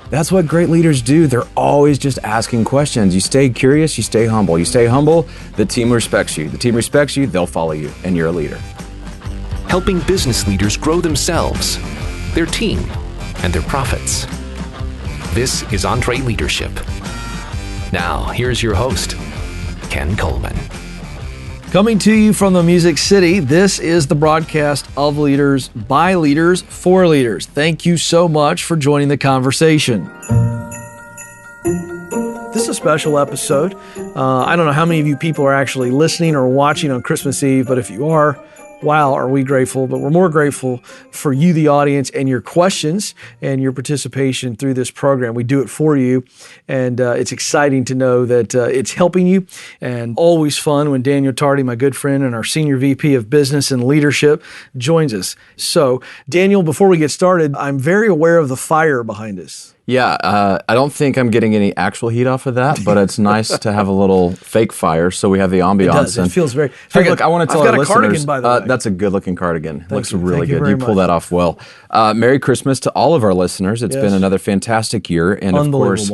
That's what great leaders do. They're always just asking questions. You stay curious, you stay humble. You stay humble, the team respects you. The team respects you, they'll follow you, and you're a leader. Helping business leaders grow themselves, their team, and their profits. This is EntreLeadership. Now, here's your host, Ken Coleman. Coming to you from the Music City, this is the broadcast of Leaders, by Leaders, for Leaders. Thank you so much for joining the conversation. This is a special episode. I don't know how many of you people are actually listening or watching on Christmas Eve, but if you are, wow, are we grateful. But we're more grateful for you, the audience, and your questions and your participation through this program. We do it for you, and it's exciting to know that it's helping you, and always fun when Daniel Tardy, my good friend and our Senior VP of Business and Leadership, joins us. So, Daniel, before we get started, I'm very aware of the fire behind us. Yeah, I don't think I'm getting any actual heat off of that, but it's nice to have a little fake fire, so we have the ambiance. It does. It feels very... Hey, look, I want to tell our listeners... I've got a cardigan, by the way. That's a good-looking cardigan. Looks really Thank you good. very You pulled that off well. Merry Christmas to all of our listeners. It's been another fantastic year, and of course,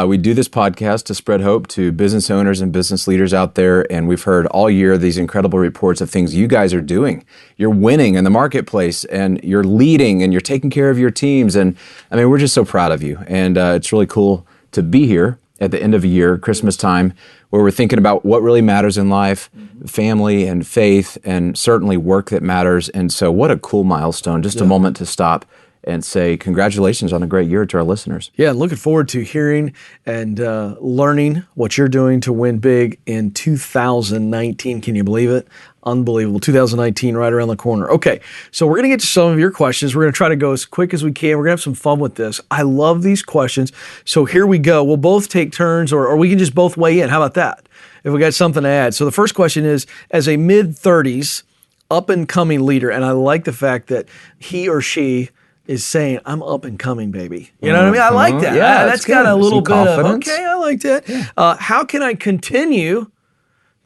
we do this podcast to spread hope to business owners and business leaders out there, and we've heard all year these incredible reports of things you guys are doing. You're winning in the marketplace, and you're leading, and you're taking care of your teams, and I mean, we're just so proud of you, and it's really cool to be here at the end of a year, Christmas time, where we're thinking about what really matters in life, family and faith, and certainly work that matters. And so what a cool milestone, just a moment to stop and say congratulations on a great year to our listeners. Yeah, looking forward to hearing and learning what you're doing to win big in 2019. Can you believe it? Unbelievable. 2019 right around the corner. Okay, so we're going to get to some of your questions. We're going to try to go as quick as we can. We're going to have some fun with this. I love these questions. So here we go. We'll both take turns, or we can just both weigh in. How about that? If we got something to add. So the first question is, as a mid-30s up-and-coming leader, and I like the fact that he or she is saying, I'm up and coming, baby. You know what I mean? I like that. Yeah, that's got a little bit confidence. of, okay, I like that. Yeah. How can I continue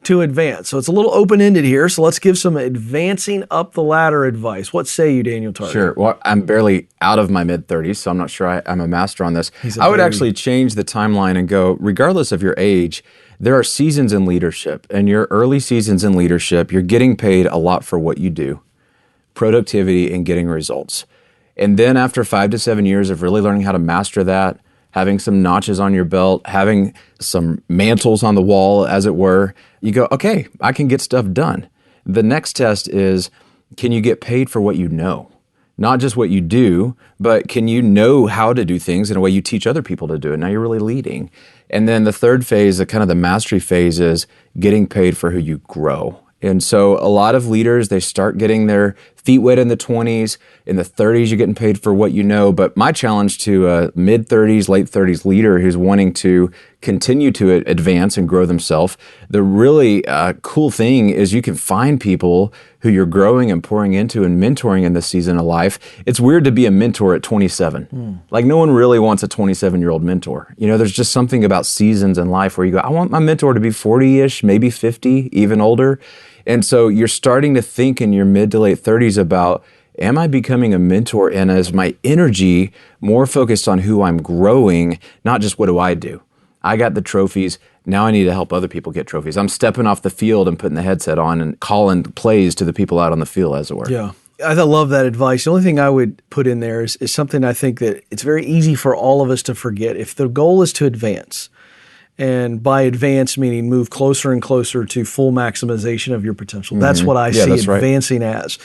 to advance? So it's a little open-ended here. So let's give some advancing up the ladder advice. What say you, Daniel Tardy? Sure. Well, I'm barely out of my mid-30s, so I'm not sure I'm a master on this. I would actually change the timeline and go, regardless of your age, there are seasons in leadership. And your early seasons in leadership, you're getting paid a lot for what you do, productivity and getting results. And then after 5 to 7 years of really learning how to master that, having some notches on your belt, having some mantles on the wall, as it were, you go, okay, I can get stuff done. The next test is, can you get paid for what you know? Not just what you do, but can you know how to do things in a way you teach other people to do it? Now you're really leading. And then the third phase, the kind of the mastery phase, is getting paid for who you grow. And so a lot of leaders, they start getting their feet wet in the 20s. In the 30s, you're getting paid for what you know. But my challenge to a mid-30s, late 30s leader who's wanting to continue to advance and grow themselves, the really cool thing is you can find people who you're growing and pouring into and mentoring in this season of life. It's weird to be a mentor at 27. Like, no one really wants a 27-year-old mentor. You know, there's just something about seasons in life where you go, I want my mentor to be 40-ish, maybe 50, even older. And so you're starting to think in your mid to late 30s about, am I becoming a mentor? And is my energy more focused on who I'm growing, not just what do I do? I got the trophies. Now I need to help other people get trophies. I'm stepping off the field and putting the headset on and calling plays to the people out on the field, as it were. Yeah. I love that advice. The only thing I would put in there is something I think that it's very easy for all of us to forget. If the goal is to advance, and by advance meaning move closer and closer to full maximization of your potential. That's what I see advancing as.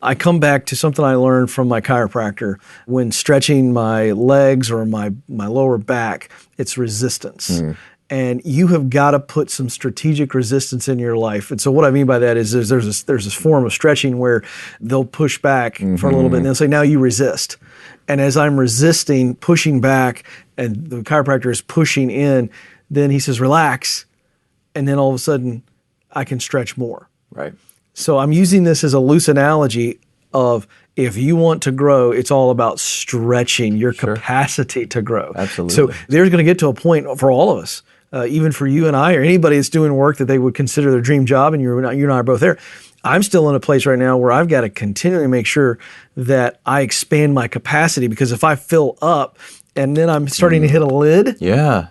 I come back to something I learned from my chiropractor when stretching my legs or my lower back. It's resistance. And you have got to put some strategic resistance in your life. And so what I mean by that is there's this form of stretching where they'll push back for a little bit and they'll say, now you resist. And as I'm resisting, pushing back, and the chiropractor is pushing in, then he says, relax. And then all of a sudden, I can stretch more. Right. So I'm using this as a loose analogy of if you want to grow, it's all about stretching your capacity to grow. Absolutely. So there's going to get to a point for all of us, even for you and I, or anybody that's doing work that they would consider their dream job, and you and I are both there. I'm still in a place right now where I've got to continually make sure that I expand my capacity, because if I fill up, and then I'm starting to hit a lid. Yeah.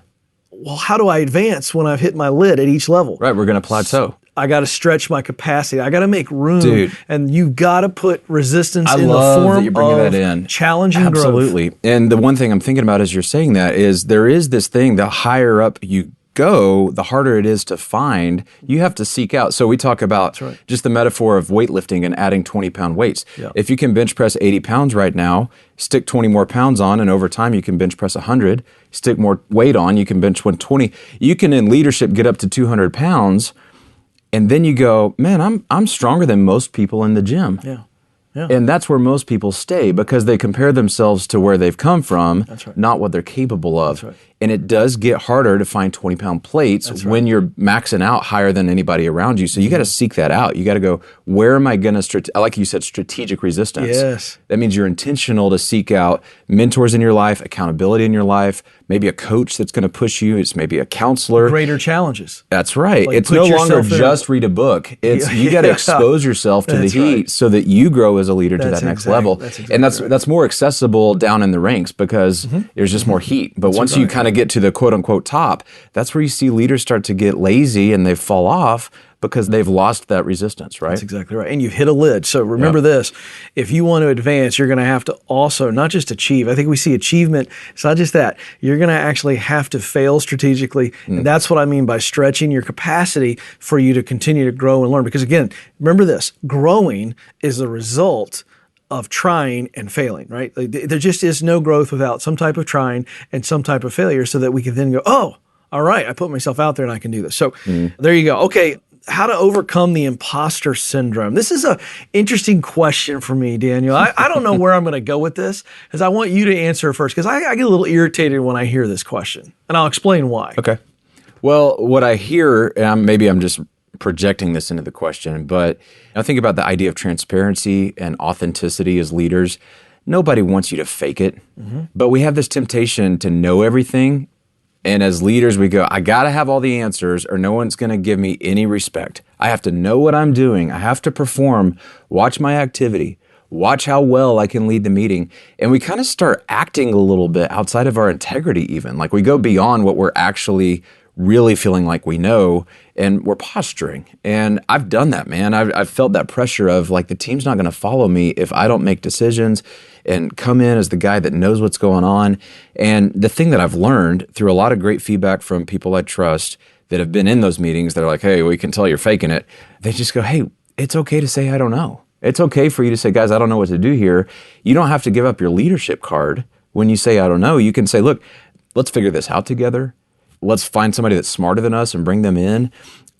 Well, how do I advance when I've hit my lid at each level? Right, we're going to plateau. I got to stretch my capacity. I got to make room. Dude. And you've got to put resistance in the love form that you're bringing of that in. challenging growth. Absolutely. And the one thing I'm thinking about as you're saying that is there is this thing, the higher up you go, the harder it is to find. You have to seek out. So we talk about just the metaphor of weightlifting and adding 20-pound weights. Yeah. If you can bench press 80 pounds right now, stick 20 more pounds on, and over time you can bench press 100. Stick more weight on, you can bench 120. You can in leadership get up to 200 pounds, and then you go, man, I'm stronger than most people in the gym. Yeah. Yeah. And that's where most people stay because they compare themselves to where they've come from, not what they're capable of. And it does get harder to find 20-pound plates when you're maxing out higher than anybody around you. So you got to seek that out. You got to go, where am I going to, like you said, strategic resistance. Yes. That means you're intentional to seek out mentors in your life, accountability in your life, maybe a coach that's going to push you. It's maybe a counselor. Greater challenges. That's right. Like it's no longer just read a book. It's you got to expose yourself to the heat so that you grow as a leader to that next level. And that's more accessible down in the ranks because there's just more heat. But once you kind of get to the quote unquote top, that's where you see leaders start to get lazy and they fall off because they've lost that resistance, right? That's exactly right. And you've hit a lid. So remember this, if you want to advance, you're going to have to also not just achieve. I think we see achievement. It's not just that. You're going to actually have to fail strategically. And that's what I mean by stretching your capacity for you to continue to grow and learn. Because again, remember this, growing is the result of trying and failing, right? Like, there just is no growth without some type of trying and some type of failure so that we can then go, oh, all right, I put myself out there and I can do this. So there you go. Okay, how to overcome the imposter syndrome. This is an interesting question for me, Daniel. I don't know where I'm going to go with this because I want you to answer first because I get a little irritated when I hear this question, and I'll explain why. Okay. Well, what I hear, and maybe I'm just projecting this into the question, but I think about the idea of transparency and authenticity as leaders. Nobody wants you to fake it, but we have this temptation to know everything. And as leaders, we go, I got to have all the answers or no one's going to give me any respect. I have to know what I'm doing. I have to perform, watch my activity, watch how well I can lead the meeting. And we kind of start acting a little bit outside of our integrity even. Like we go beyond what we're actually really feeling like we know, and we're posturing. And I've done that, man. I've felt that pressure of like the team's not going to follow me if I don't make decisions and come in as the guy that knows what's going on. And the thing that I've learned through a lot of great feedback from people I trust that have been in those meetings, they're like, hey, we can tell you're faking it. They just go, hey, it's okay to say I don't know. It's okay for you to say, guys, I don't know what to do here. You don't have to give up your leadership card when you say I don't know. You can say, look, let's figure this out together. Let's find somebody that's smarter than us and bring them in.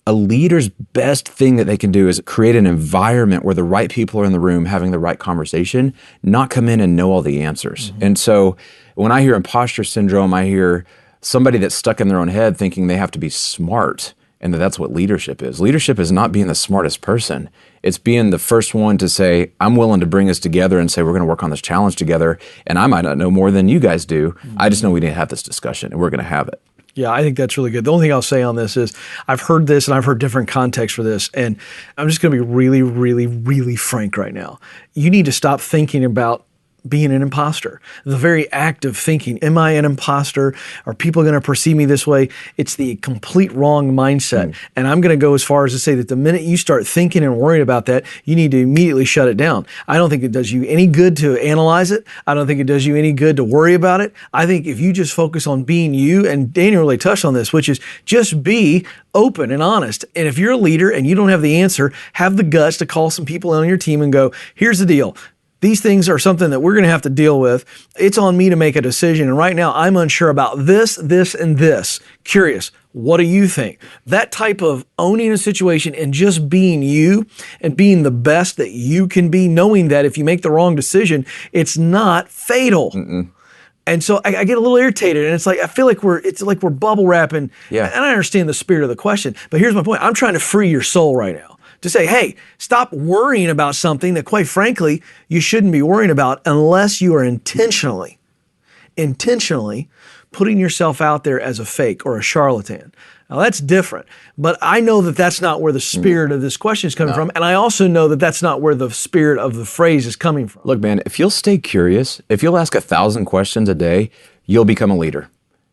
A leader's best thing that they can do is create an environment where the right people are in the room having the right conversation, not come in and know all the answers. And so when I hear imposter syndrome, I hear somebody that's stuck in their own head thinking they have to be smart and that's what leadership is. Leadership is not being the smartest person. It's being the first one to say, I'm willing to bring us together and say, we're going to work on this challenge together. And I might not know more than you guys do. I just know we need to have this discussion and we're going to have it. Yeah, I think that's really good. The only thing I'll say on this is I've heard this and I've heard different contexts for this. And I'm just going to be really, really, really frank right now. You need to stop thinking about being an imposter. The very act of thinking, am I an imposter? Are people going to perceive me this way? It's the complete wrong mindset. And I'm going to go as far as to say that the minute you start thinking and worrying about that, you need to immediately shut it down. I don't think it does you any good to analyze it. I don't think it does you any good to worry about it. I think if you just focus on being you, and Daniel really touched on this, which is just be open and honest. And if you're a leader and you don't have the answer, have the guts to call some people on your team and go, here's the deal. These things are something that we're going to have to deal with. It's on me to make a decision. And right now, I'm unsure about this, this, and this. Curious, what do you think? That type of owning a situation and just being you and being the best that you can be, knowing that if you make the wrong decision, it's not fatal. And so I get a little irritated, and it's like I feel like we're bubble wrapping. Yeah. And I understand the spirit of the question, but here's my point. I'm trying to free your soul right now. To say, hey, stop worrying about something that, quite frankly, you shouldn't be worrying about unless you are intentionally putting yourself out there as a fake or a charlatan. Now, that's different. But I know that that's not where the spirit of this question is coming from. And I also know that that's not where the spirit of the phrase is coming from. Look, man, if you'll stay curious, if you'll ask 1,000 questions a day, you'll become a leader.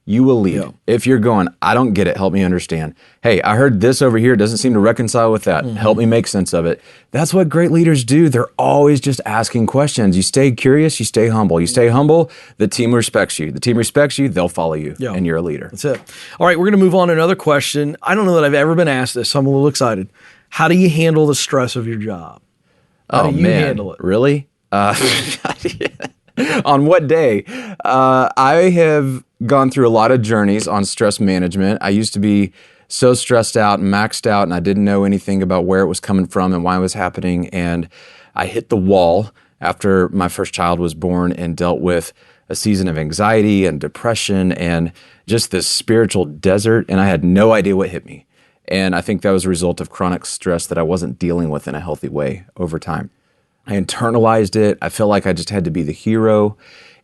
You will lead. Yeah. If you're going, I don't get it, help me understand. Hey, I heard this over here, doesn't seem to reconcile with that. Help me make sense of it. That's what great leaders do. They're always just asking questions. You stay curious, you stay humble. You stay humble, the team respects you. The team respects you, they'll follow you, and you're a leader. That's it. All right, we're going to move on to another question. I don't know that I've ever been asked this, so I'm a little excited. How do you handle the stress of your job? How do you handle it? Really? On what day? I have gone through a lot of journeys on stress management. I used to be so stressed out and maxed out, and I didn't know anything about where it was coming from and why it was happening. And I hit the wall after my first child was born and dealt with a season of anxiety and depression and just this spiritual desert. And I had no idea what hit me. And I think that was a result of chronic stress that I wasn't dealing with in a healthy way over time. I internalized it. I felt like I just had to be the hero.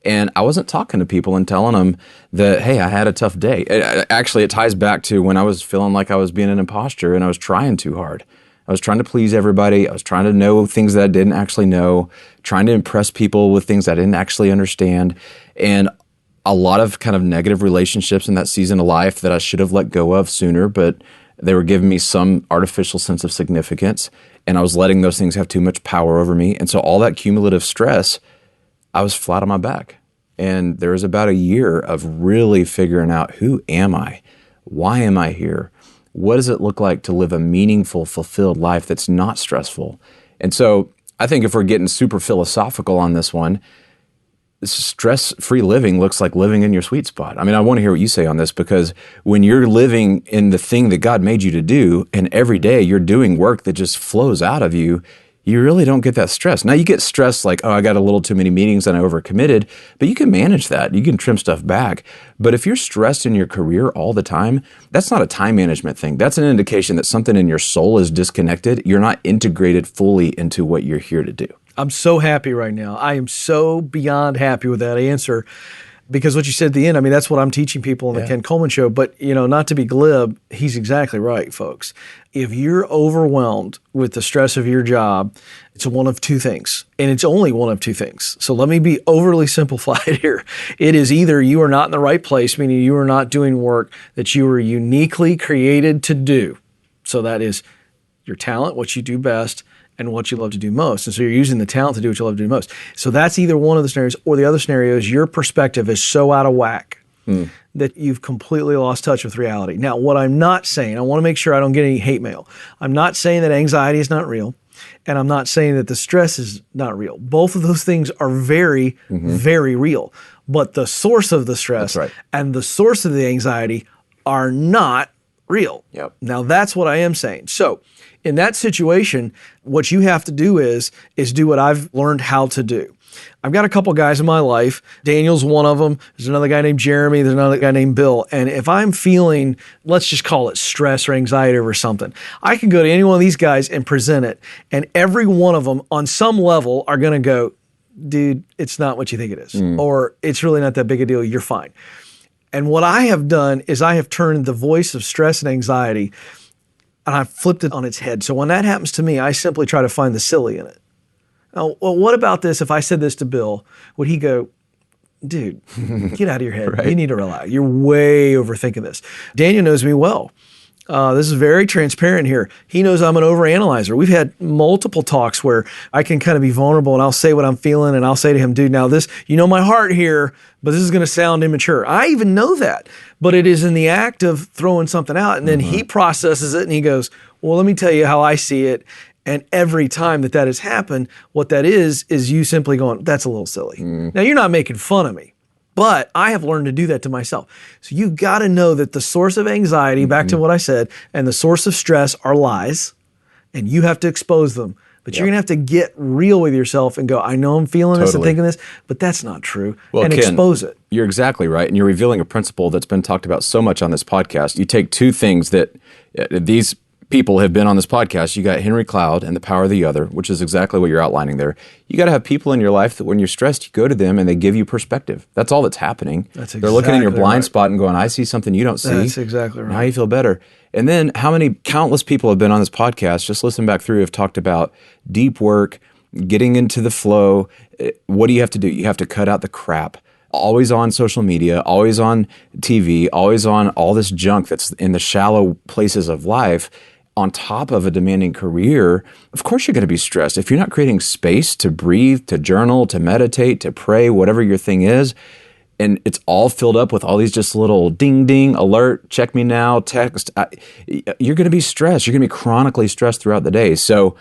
And I wasn't talking to people and telling them that, hey, I had a tough day. Actually, it ties back to when I was feeling like I was being an imposter and I was trying too hard. I was trying to please everybody. I was trying to know things that I didn't actually know, trying to impress people with things I didn't actually understand. And a lot of kind of negative relationships in that season of life that I should have let go of sooner, but they were giving me some artificial sense of significance. And I was letting those things have too much power over me. And so all that cumulative stress, I was flat on my back. And there was about a year of really figuring out, who am I? Why am I here? What does it look like to live a meaningful, fulfilled life that's not stressful? And so I think if we're getting super philosophical on this one, stress-free living looks like living in your sweet spot. I mean, I want to hear what you say on this, because when you're living in the thing that God made you to do, and every day you're doing work that just flows out of you, you really don't get that stress. Now you get stressed like, oh, I got a little too many meetings and I overcommitted, but you can manage that. You can trim stuff back. But if you're stressed in your career all the time, that's not a time management thing. That's an indication that something in your soul is disconnected. You're not integrated fully into what you're here to do. I'm so happy right now. I am so beyond happy with that answer, because what you said at the end, I mean, that's what I'm teaching people in the Ken Coleman show. But, you know, not to be glib, he's exactly right, folks. If you're overwhelmed with the stress of your job, it's one of two things, and it's only one of two things. So let me be overly simplified here. It is either you are not in the right place, meaning you are not doing work that you were uniquely created to do. So that is your talent, what you do best, and what you love to do most. And so you're using the talent to do what you love to do most. So that's either one of the scenarios, or the other scenario is your perspective is so out of whack that you've completely lost touch with reality. Now, what I'm not saying, I want to make sure I don't get any hate mail. I'm not saying that anxiety is not real, and I'm not saying that the stress is not real. Both of those things are very, very real. But the source of the stress and the source of the anxiety are not real. Now, that's what I am saying. So in that situation, what you have to do is do what I've learned how to do. I've got a couple guys in my life. Daniel's one of them. There's another guy named Jeremy. There's another guy named Bill. And if I'm feeling, let's just call it stress or anxiety over something, I can go to any one of these guys and present it. And every one of them on some level are going to go, dude, it's not what you think it is. Or it's really not that big a deal. You're fine. And what I have done is I have turned the voice of stress and anxiety and I've flipped it on its head. So when that happens to me, I simply try to find the silly in it. Now, well, what about this? If I said this to Bill, would he go, dude, get out of your head. You need to relax. You're way overthinking this. Daniel knows me well. This is very transparent here. He knows I'm an overanalyzer. We've had multiple talks where I can kind of be vulnerable and I'll say what I'm feeling and I'll say to him, dude, now this, you know my heart here, but this is going to sound immature. I even know that, but it is in the act of throwing something out. And then he processes it and he goes, well, let me tell you how I see it. And every time that has happened, what that is you simply going, that's a little silly. Now, you're not making fun of me, but I have learned to do that to myself. So you've got to know that the source of anxiety, back to what I said, and the source of stress are lies, and you have to expose them. But you're going to have to get real with yourself and go, I know I'm feeling this and thinking this, but that's not true, and Ken, expose it. You're exactly right, and you're revealing a principle that's been talked about so much on this podcast. You take two things that these people have been on this podcast. You got Henry Cloud and The Power of the Other, which is exactly what you're outlining there. You got to have people in your life that when you're stressed, you go to them and they give you perspective. That's all that's happening. They're looking in your blind spot and going, I see something you don't see. That's exactly right. Now you feel better. And then how many countless people have been on this podcast, just listen back through, have talked about deep work, getting into the flow. What do you have to do? You have to cut out the crap. always on social media, always on TV, always on all this junk that's in the shallow places of life, on top of a demanding career, of course you're going to be stressed. If you're not creating space to breathe, to journal, to meditate, to pray, whatever your thing is, and it's all filled up with all these just little ding, ding, alert, check me now, text, you're going to be stressed. You're going to be chronically stressed throughout the day. So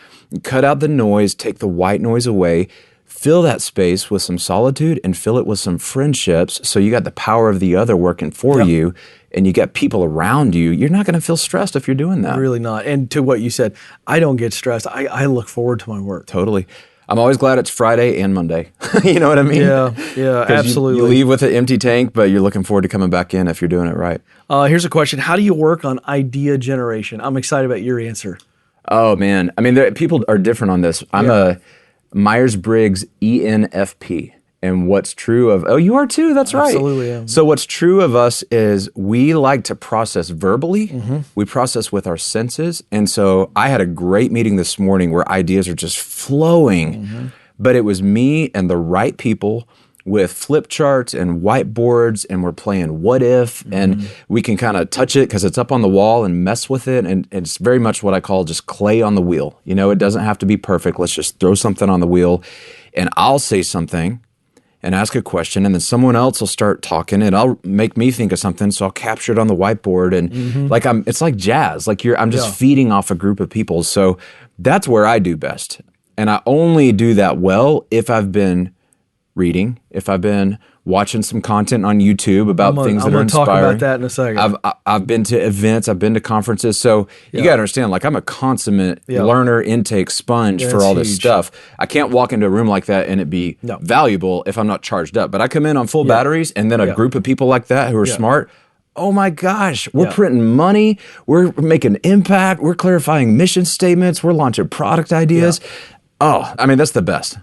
cut out the noise, take the white noise away, fill that space with some solitude and fill it with some friendships. So you got the power of the other working for you, and you got people around you. You're not going to feel stressed if you're doing that. Really not. And to what you said, I don't get stressed. I look forward to my work. Totally. I'm always glad it's Friday and Monday. You know what I mean? Yeah, absolutely. You leave with an empty tank, but you're looking forward to coming back in if you're doing it right. Here's a question. How do you work on idea generation? I'm excited about your answer. Oh, man. I mean, people are different on this. I'm a Myers-Briggs ENFP. And what's true of, you are too, that's right. Absolutely, yeah. So what's true of us is we like to process verbally, we process with our senses. And so I had a great meeting this morning where ideas are just flowing, but it was me and the right people with flip charts and whiteboards, and we're playing what if, and we can kind of touch it because it's up on the wall and mess with it. And it's very much what I call just clay on the wheel. You know, it doesn't have to be perfect. Let's just throw something on the wheel, and I'll say something and ask a question, and then someone else will start talking, and I'll make me think of something, so I'll capture it on the whiteboard, and it's like jazz. Like I'm just feeding off a group of people. So that's where I do best, and I only do that well if I've been reading, if I've been watching some content on YouTube about things that are inspiring. I'm going to talk about that in a second. I've been to events, I've been to conferences, so you got to understand, like I'm a consummate learner, intake sponge for all this stuff. I can't walk into a room like that and it be valuable if I'm not charged up. But I come in on full batteries, and then a group of people like that who are smart, oh my gosh, we're printing money, we're making impact, we're clarifying mission statements, we're launching product ideas. Oh, I mean, that's the best.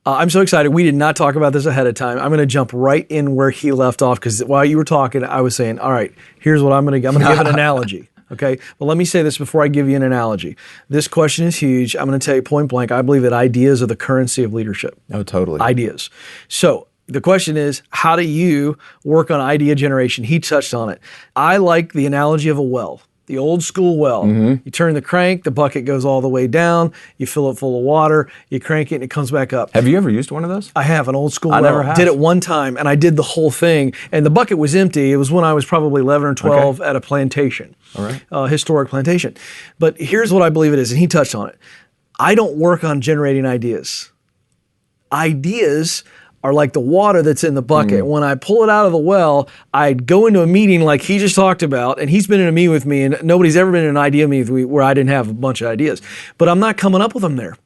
I'm so excited. We did not talk about this ahead of time. I'm going to jump right in where he left off, because while you were talking, I was saying, all right, here's what I'm going to give an analogy. Okay. Well, let me say this before I give you an analogy. This question is huge. I'm going to tell you point blank. I believe that ideas are the currency of leadership. Oh, totally. Ideas. So the question is, how do you work on idea generation? He touched on it. I like the analogy of a well. The old school well. You turn the crank, the bucket goes all the way down, you fill it full of water, you crank it, and it comes back up. Have you ever used one of those? I have, an old school well. I never have. Did it one time, and I did the whole thing, and the bucket was empty. It was when I was probably 11 or 12 at a plantation, historic plantation. But here's what I believe it is, and he touched on it. I don't work on generating ideas. Ideas are like the water that's in the bucket. When I pull it out of the well, I go into a meeting like he just talked about, and he's been in a meeting with me, and nobody's ever been in an idea meeting with me where I didn't have a bunch of ideas. But I'm not coming up with them there.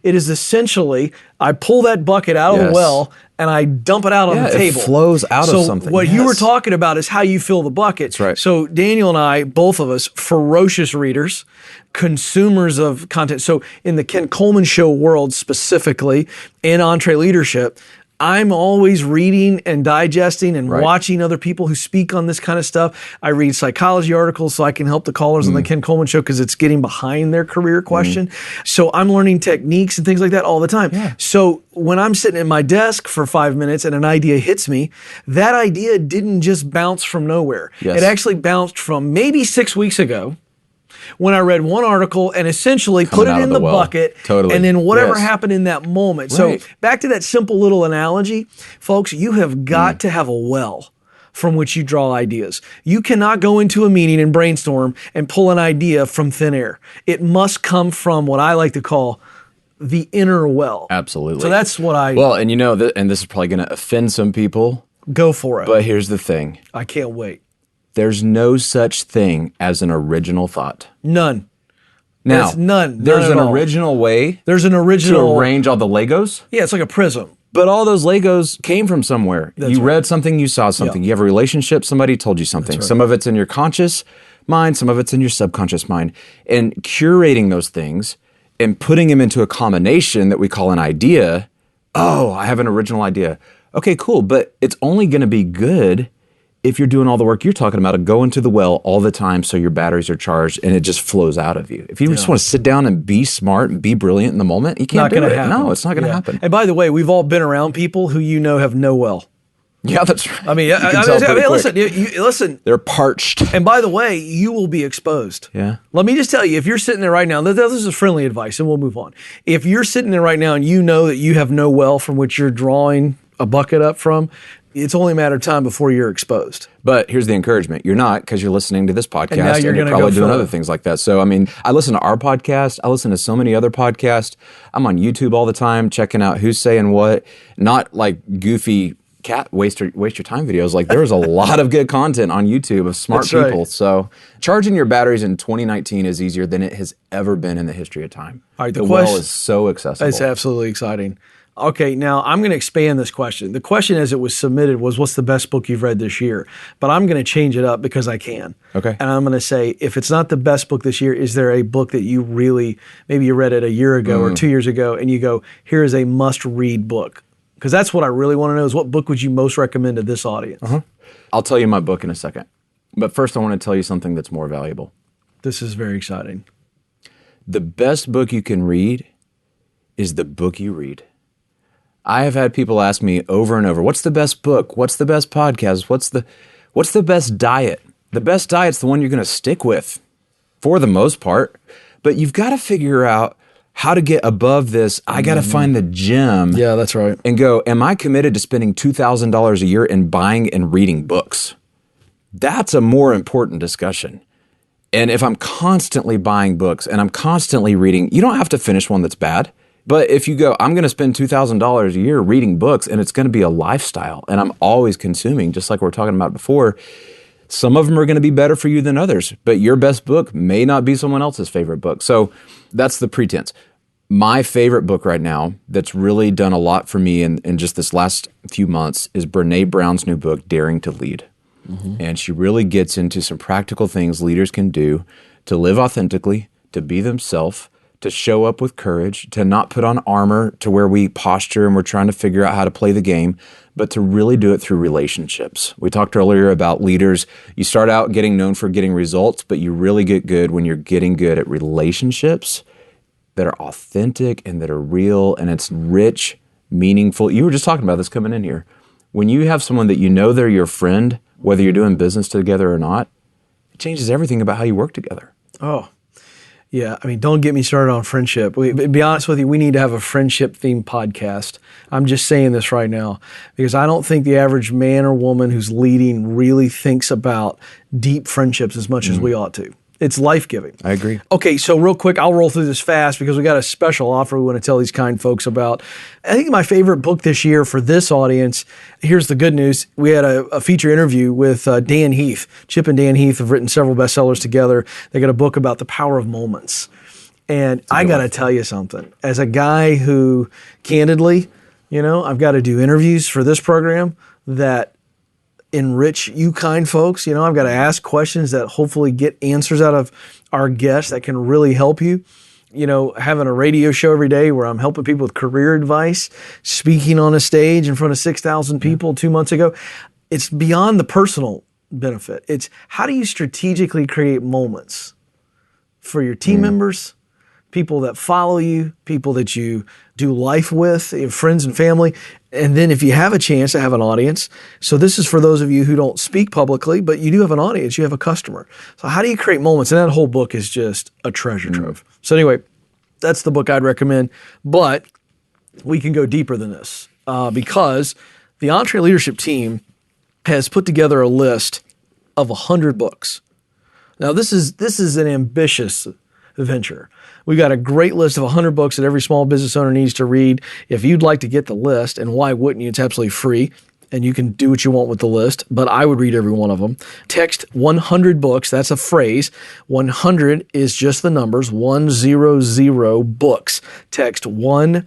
It is essentially, I pull that bucket out of the well and I dump it out on the table. It flows out of something. So what you were talking about is how you fill the bucket. That's right. So Daniel and I, both of us, ferocious readers, consumers of content. So in the Ken Coleman show world specifically, in EntreLeadership, I'm always reading and digesting and watching other people who speak on this kind of stuff. I read psychology articles so I can help the callers on the Ken Coleman show, because it's getting behind their career question. So I'm learning techniques and things like that all the time. So when I'm sitting at my desk for 5 minutes and an idea hits me, that idea didn't just bounce from nowhere. It actually bounced from maybe 6 weeks ago, when I read one article and essentially put it in the bucket, and then whatever happened in that moment. So back to that simple little analogy, folks, you have got to have a well from which you draw ideas. You cannot go into a meeting and brainstorm and pull an idea from thin air. It must come from what I like to call the inner well. Absolutely. So that's what I... Well, and you know, and this is probably going to offend some people. Go for it. But here's the thing. I can't wait. There's no such thing as an original thought. None. Now, there's none. There's an original way. There's an original to arrange all the Legos. Yeah, it's like a prism. But all those Legos came from somewhere. You read something, you saw something. You have a relationship, somebody told you something. Some of it's in your conscious mind, some of it's in your subconscious mind. And curating those things and putting them into a combination that we call an idea. Oh, I have an original idea. Okay, cool. But it's only going to be good if you're doing all the work you're talking about, go into the well all the time so your batteries are charged and it just flows out of you. If you just want to sit down and be smart and be brilliant in the moment, you can't do it. No, it's not going to happen. And by the way, we've all been around people who have no well. Yeah, that's right. I mean, listen. They're parched. And by the way, you will be exposed. Yeah. Let me just tell you, if you're sitting there right now, this is friendly advice, and we'll move on. If you're sitting there right now and you know that you have no well from which you're drawing a bucket up from, it's only a matter of time before you're exposed. But here's the encouragement. You're not, because you're listening to this podcast and now you're probably doing other things like that. So, I mean, I listen to our podcast. I listen to so many other podcasts. I'm on YouTube all the time, checking out who's saying what, not like goofy cat waste your time videos. Like, there's a lot of good content on YouTube of smart people. Right. So charging your batteries in 2019 is easier than it has ever been in the history of time. All right, the well is so accessible. It's absolutely exciting. Okay, now I'm going to expand this question. The question as it was submitted was, what's the best book you've read this year? But I'm going to change it up because I can. Okay. And I'm going to say, if it's not the best book this year, is there a book that you really, maybe you read it a year ago or 2 years ago, and you go, here is a must-read book? Because that's what I really want to know is, what book would you most recommend to this audience? I'll tell you my book in a second. But first, I want to tell you something that's more valuable. This is very exciting. The best book you can read is the book you read. I have had people ask me over and over, what's the best book? What's the best podcast? What's the best diet? The best diet's the one you're going to stick with for the most part. But you've got to figure out how to get above this. I got to find the gem. Yeah, that's right. And go, am I committed to spending $2,000 a year in buying and reading books? That's a more important discussion. And if I'm constantly buying books and I'm constantly reading, you don't have to finish one that's bad. But if you go, I'm going to spend $2,000 a year reading books, and it's going to be a lifestyle, and I'm always consuming, just like we were talking about before, some of them are going to be better for you than others, but your best book may not be someone else's favorite book. So that's the pretense. My favorite book right now that's really done a lot for me in just this last few months is Brené Brown's new book, Daring to Lead. And she really gets into some practical things leaders can do to live authentically, to be themselves, to show up with courage, to not put on armor to where we posture and we're trying to figure out how to play the game, but to really do it through relationships. We talked earlier about leaders. You start out getting known for getting results, but you really get good when you're getting good at relationships that are authentic and that are real, and it's rich, meaningful. You were just talking about this coming in here. When you have someone that you know they're your friend, whether you're doing business together or not, it changes everything about how you work together. Oh, yeah. I mean, don't get me started on friendship. To be honest with you, we need to have a friendship-themed podcast. I'm just saying this right now because I don't think the average man or woman who's leading really thinks about deep friendships as much as we ought to. It's life-giving. I agree. Okay, so real quick, I'll roll through this fast because we got a special offer we want to tell these kind folks about. I think my favorite book this year for this audience, here's the good news. We had a feature interview with Dan Heath. Chip and Dan Heath have written several bestsellers together. They got a book about the power of moments. And I got to tell you something. As a guy who, candidly, I've got to do interviews for this program that enrich you kind folks. I've got to ask questions that hopefully get answers out of our guests that can really help you. Having a radio show every day where I'm helping people with career advice, speaking on a stage in front of 6,000 people 2 months ago. It's beyond the personal benefit. It's how do you strategically create moments for your team members, people that follow you, people that you do life with, your friends and family. And then if you have a chance to have an audience, so this is for those of you who don't speak publicly, but you do have an audience, you have a customer. So how do you create moments? And that whole book is just a treasure trove. So anyway, that's the book I'd recommend. But we can go deeper than this because the EntreLeadership team has put together a list of 100 books. Now this is an ambitious venture. We got a great list of 100 books that every small business owner needs to read. If you'd like to get the list, and why wouldn't you? It's absolutely free, and you can do what you want with the list, but I would read every one of them. Text 100 books. That's a phrase. 100 is just the numbers, 100 books. Text 100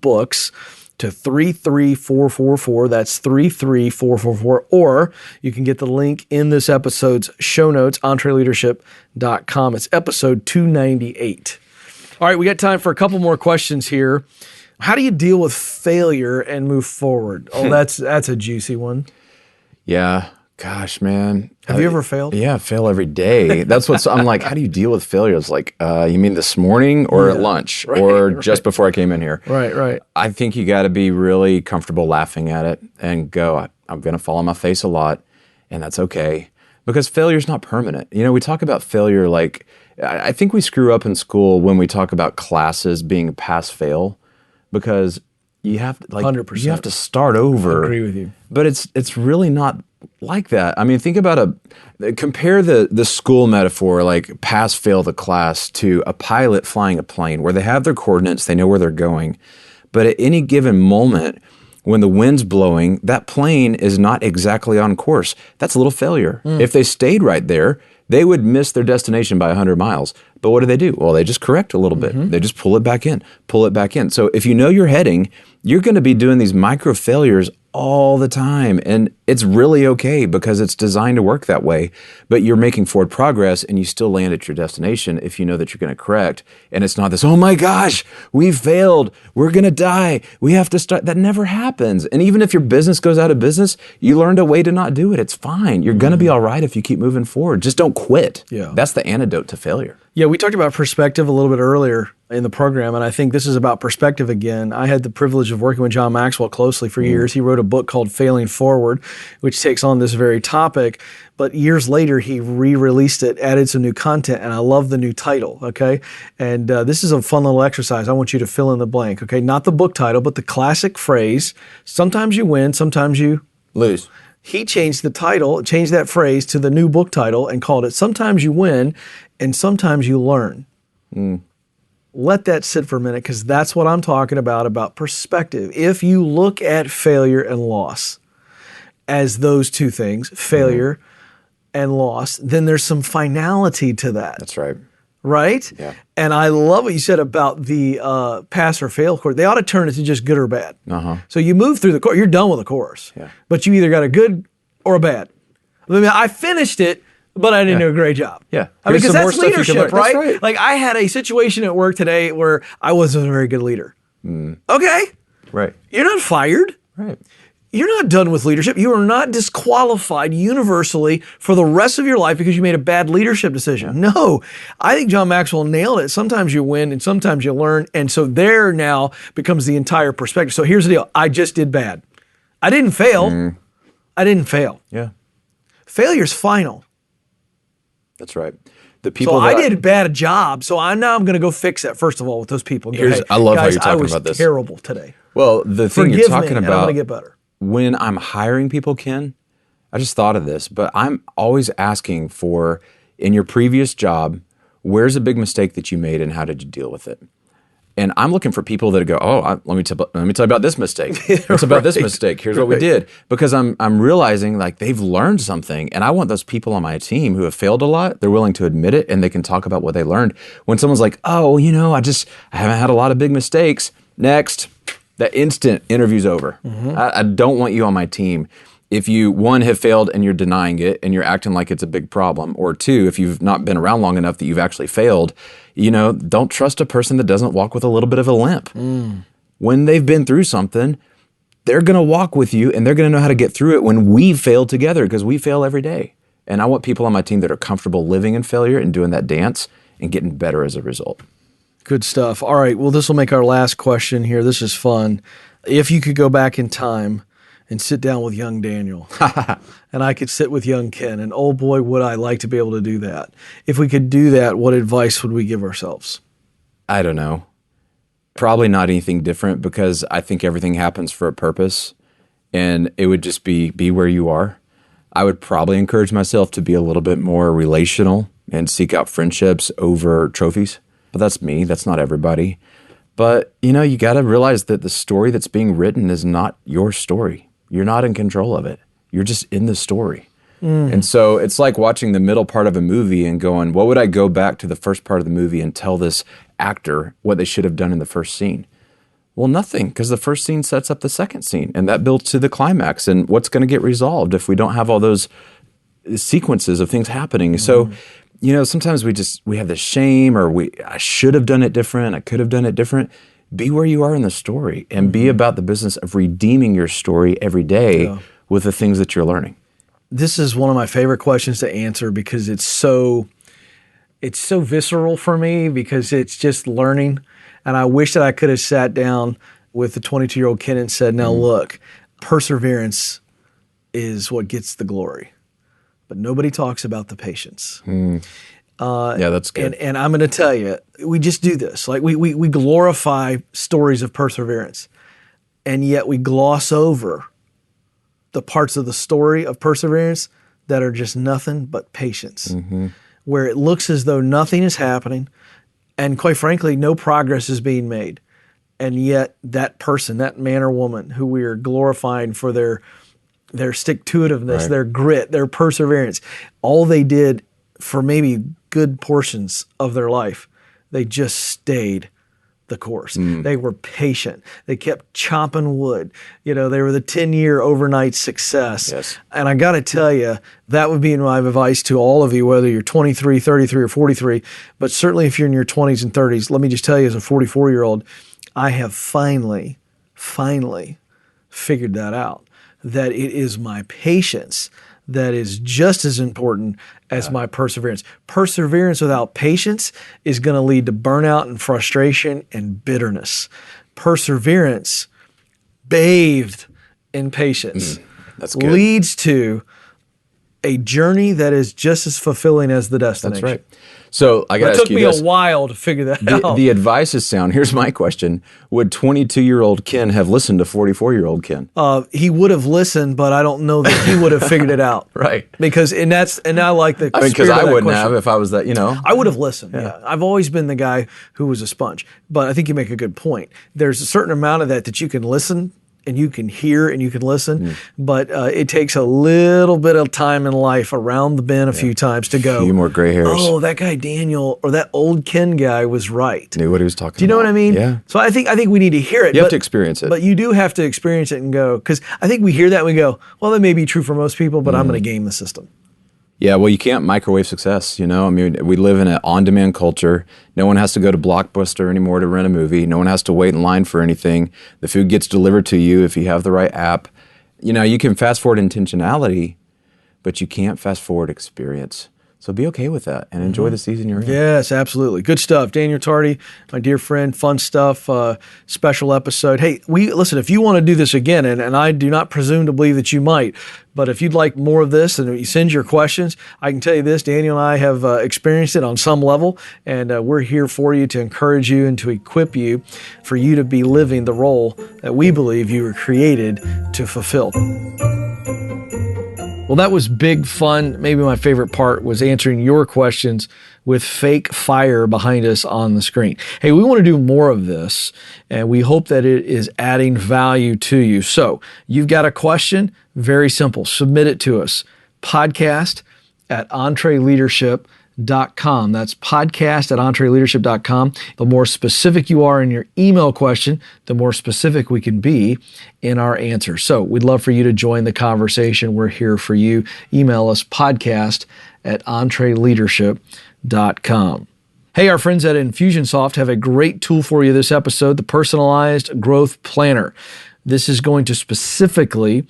books to 33444. That's 33444. Or you can get the link in this episode's show notes, EntreLeadership.com. It's episode 298. All right, we got time for a couple more questions here. How do you deal with failure and move forward? Oh, that's a juicy one. Yeah. Gosh, man. Have you ever failed? Yeah, I fail every day. That's what's, I'm like, how do you deal with failures? Like, you mean this morning or at lunch or just before I came in here? Right. I think you got to be really comfortable laughing at it and go, I'm going to fall on my face a lot, and that's okay. Because failure's not permanent. You know, we talk about failure like, I think we screw up in school when we talk about classes being pass-fail, because you have to, like, 100%. you have to start over. I agree with you. But it's really not like that. I mean, think about compare the school metaphor, like pass-fail the class, to a pilot flying a plane where they have their coordinates, they know where they're going. But at any given moment, when the wind's blowing, that plane is not exactly on course. That's a little failure. If they stayed right there, they would miss their destination by 100 miles. But what do? Well, they just correct a little bit. They just pull it back in. So if you know you're heading, you're going to be doing these micro failures all the time. And it's really okay because it's designed to work that way. But you're making forward progress and you still land at your destination if you know that you're going to correct. And it's not this, oh my gosh, we failed. We're going to die. We have to start. That never happens. And even if your business goes out of business, you learned a way to not do it. It's fine. You're going to be all right if you keep moving forward. Just don't quit. Yeah. That's the antidote to failure. Yeah, we talked about perspective a little bit earlier in the program, and I think this is about perspective again. I had the privilege of working with John Maxwell closely for years. He wrote a book called Failing Forward, which takes on this very topic, but years later he re-released it, added some new content, and I love the new title, okay? And this is a fun little exercise. I want you to fill in the blank, okay? Not the book title, but the classic phrase, sometimes you win, sometimes you Lose. He changed the title, changed that phrase to the new book title and called it Sometimes You Win and Sometimes You Learn. Let that sit for a minute, because that's what I'm talking about perspective. If you look at failure and loss as those two things, failure and loss, then there's some finality to that. That's right. Right? Yeah. And I love what you said about the pass or fail course. They ought to turn it to just good or bad. So you move through the course, you're done with the course. Yeah. But you either got a good or a bad. I mean, I finished it, but I didn't do a great job. Yeah. I mean, because Here's some more that's stuff you can leadership, learn. right? That's right. Like, I had a situation at work today where I wasn't a very good leader. Okay. Right. You're not fired. Right. You're not done with leadership. You are not disqualified universally for the rest of your life because you made a bad leadership decision. No, I think John Maxwell nailed it. Sometimes you win and sometimes you learn. And so there now becomes the entire perspective. So here's the deal. I just did bad. I didn't fail. I didn't fail. Yeah. Failure's final. That's right. The people So that I did a bad job. So I'm going to go fix that, first of all, with those people. And go, Here's- hey, I love how guys, you're talking I was about this. terrible today. Well, the thing Forgive you're talking me, and I'm about, going to get better. when I'm hiring people, Ken, I just thought of this, but I'm always asking for, in your previous job, where's a big mistake that you made and how did you deal with it? And I'm looking for people that go, let me tell you about this mistake. It's about this mistake. Here's what we did. Because I'm realizing like they've learned something, and I want those people on my team who have failed a lot. They're willing to admit it and they can talk about what they learned. When someone's like, I haven't had a lot of big mistakes. Next, that instant interview's over. I don't want you on my team. If you, one, have failed and you're denying it and you're acting like it's a big problem, or two, if you've not been around long enough that you've actually failed, don't trust a person that doesn't walk with a little bit of a limp. When they've been through something, they're going to walk with you and they're going to know how to get through it when we fail together, because we fail every day. And I want people on my team that are comfortable living in failure and doing that dance and getting better as a result. Good stuff. All right. Well, this will make our last question here. This is fun. If you could go back in time and sit down with young Daniel and I could sit with young Ken, and oh boy, would I like to be able to do that. If we could do that, what advice would we give ourselves? I don't know. Probably not anything different, because I think everything happens for a purpose, and it would just be where you are. I would probably encourage myself to be a little bit more relational and seek out friendships over trophies. But that's me. That's not everybody. But, you got to realize that the story that's being written is not your story. You're not in control of it. You're just in the story. And so it's like watching the middle part of a movie and going, what would I go back to the first part of the movie and tell this actor what they should have done in the first scene? Well, nothing, because the first scene sets up the second scene, and that builds to the climax and what's going to get resolved if we don't have all those sequences of things happening. So, sometimes we have this shame, or I should have done it different. I could have done it different. Be where you are in the story and be about the business of redeeming your story every day with the things that you're learning. This is one of my favorite questions to answer because it's so visceral for me because it's just learning. And I wish that I could have sat down with the 22-year-old Ken and said, now look, perseverance is what gets the glory. But nobody talks about the patience. Yeah, that's good. And I'm going to tell you, we just do this. Like we glorify stories of perseverance, and yet we gloss over the parts of the story of perseverance that are just nothing but patience, where it looks as though nothing is happening, and quite frankly, no progress is being made. And yet that person, that man or woman who we are glorifying for their stick-to-itiveness, their grit, their perseverance, all they did for maybe good portions of their life, they just stayed the course. They were patient. They kept chopping wood. They were the 10-year overnight success. Yes. And I got to tell you, that would be my advice to all of you, whether you're 23, 33, or 43, but certainly if you're in your 20s and 30s, let me just tell you as a 44-year-old, I have finally figured that out, that it is my patience that is just as important as my perseverance. Perseverance without patience is going to lead to burnout and frustration and bitterness. Perseverance bathed in patience That's good. leads to a journey that is just as fulfilling as the destination. That's right. So I got to ask you It took this. me a while to figure that out. The advice is sound. Here's my question. Would 22-year-old Ken have listened to 44-year-old Ken? He would have listened, but I don't know that he would have figured it out. Right. Because, and I like the Because I wouldn't question. have if I was that, I would have listened. Yeah. I've always been the guy who was a sponge. But I think you make a good point. There's a certain amount of that you can listen and you can hear and you can listen, but it takes a little bit of time in life around the bend a few times to go. A few more gray hairs. Oh, that guy Daniel or that old Ken guy was right. Knew what he was talking about. Do you know what I mean? Yeah. So I think we need to hear it. You have to experience it. But you do have to experience it and go, because I think we hear that and we go, well, that may be true for most people, but I'm going to game the system. Yeah, well, you can't microwave success, I mean, we live in an on-demand culture. No one has to go to Blockbuster anymore to rent a movie. No one has to wait in line for anything. The food gets delivered to you if you have the right app. You can fast forward intentionality, but you can't fast forward experience. So be okay with that and enjoy the season you're in. Yes, absolutely. Good stuff. Daniel Tardy, my dear friend, fun stuff, special episode. Hey, listen, if you want to do this again, and I do not presume to believe that you might, but if you'd like more of this and you send your questions, I can tell you this, Daniel and I have experienced it on some level, and we're here for you to encourage you and to equip you for you to be living the role that we believe you were created to fulfill. Well, that was big fun. Maybe my favorite part was answering your questions with fake fire behind us on the screen. Hey, we want to do more of this, and we hope that it is adding value to you. So you've got a question? Very simple. Submit it to us. podcast@EntreLeadership.com. That's podcast@EntreLeadership.com. The more specific you are in your email question, the more specific we can be in our answer. So we'd love for you to join the conversation. We're here for you. Email us podcast@EntreLeadership.com. Hey, our friends at Infusionsoft have a great tool for you this episode, the Personalized Growth Planner. This is going to specifically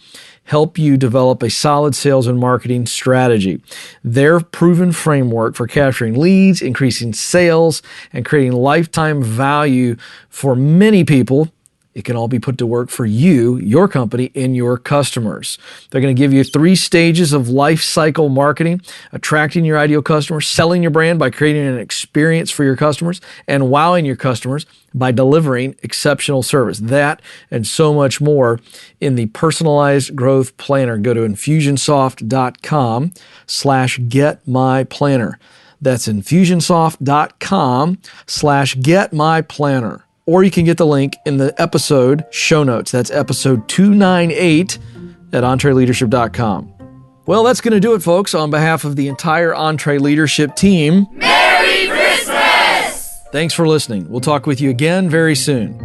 help you develop a solid sales and marketing strategy. Their proven framework for capturing leads, increasing sales, and creating lifetime value for many people, it can all be put to work for you, your company, and your customers. They're going to give you 3 stages of life cycle marketing: attracting your ideal customers, selling your brand by creating an experience for your customers, and wowing your customers by delivering exceptional service. That and so much more in the Personalized Growth Planner. Go to Infusionsoft.com/getmyplanner. That's Infusionsoft.com/getmyplanner. Or you can get the link in the episode show notes. That's episode 298 at EntreLeadership.com. Well, that's going to do it, folks. On behalf of the entire EntreLeadership team, Merry Christmas! Thanks for listening. We'll talk with you again very soon.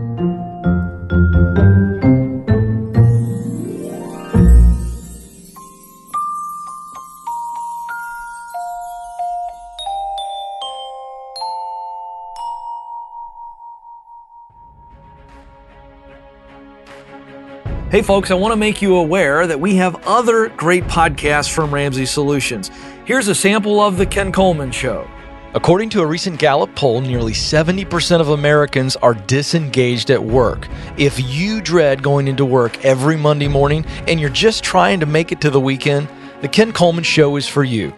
Hey folks, I want to make you aware that we have other great podcasts from Ramsey Solutions. Here's a sample of The Ken Coleman Show. According to a recent Gallup poll, nearly 70% of Americans are disengaged at work. If you dread going into work every Monday morning and you're just trying to make it to the weekend, The Ken Coleman Show is for you.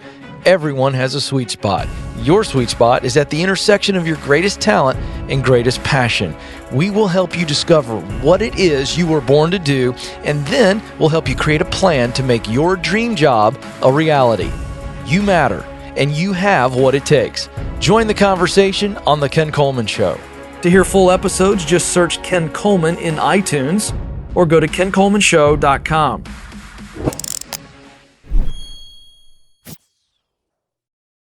Everyone has a sweet spot. Your sweet spot is at the intersection of your greatest talent and greatest passion. We will help you discover what it is you were born to do, and then we'll help you create a plan to make your dream job a reality. You matter, and you have what it takes. Join the conversation on The Ken Coleman Show. To hear full episodes, just search Ken Coleman in iTunes or go to kencolemanshow.com.